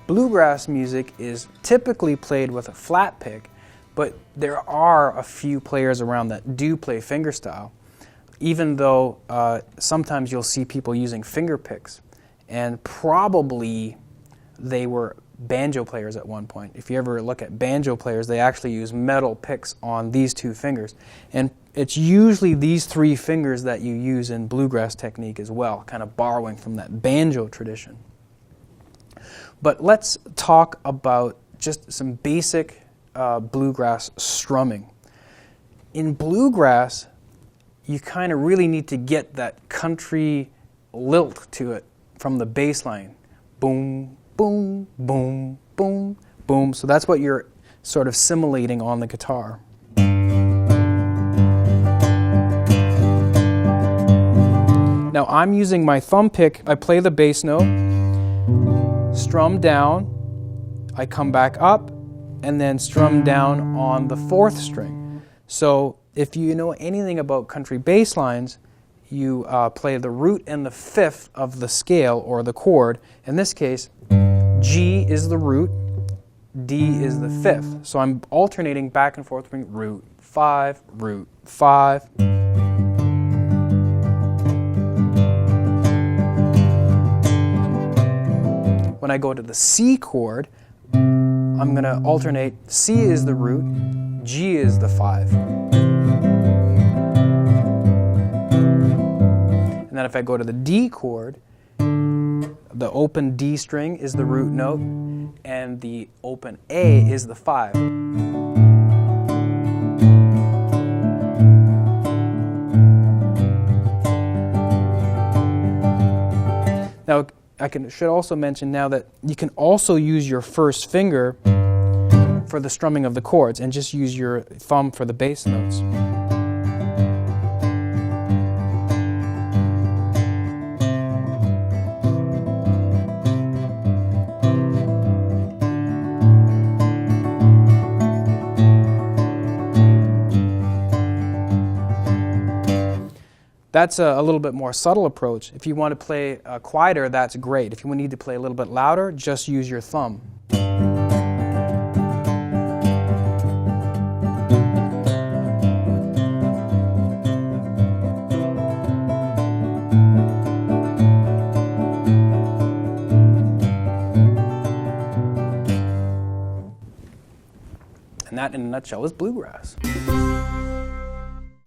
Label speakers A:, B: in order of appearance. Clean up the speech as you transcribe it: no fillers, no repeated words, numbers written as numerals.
A: Bluegrass music is typically played with a flat pick, but there are a few players around that do play fingerstyle, even though sometimes you'll see people using finger picks, and probably they were banjo players at one point. If you ever look at banjo players, they actually use metal picks on these two fingers, and it's usually these three fingers that you use in bluegrass technique as well, kind of borrowing from that banjo tradition. But let's talk about just some basic bluegrass strumming. In bluegrass, you kind of really need to get that country lilt to it from the bass line. Boom, boom, boom, boom, boom. So that's what you're sort of simulating on the guitar. Now I'm using my thumb pick. I play the bass note, strum down, I come back up, and then strum down on the fourth string. So if you know anything about country bass lines, you play the root and the fifth of the scale or the chord. In this case, G is the root, D is the fifth. So I'm alternating back and forth between root, 5, root, 5. When I go to the C chord, I'm going to alternate C is the root, G is the 5. And then if I go to the D chord, the open D string is the root note, and the open A is the 5. Now, should also mention now that you can also use your first finger for the strumming of the chords and just use your thumb for the bass notes. That's a little bit more subtle approach. If you want to play quieter, that's great. If you need to play a little bit louder, just use your thumb. And that, in a nutshell, is bluegrass.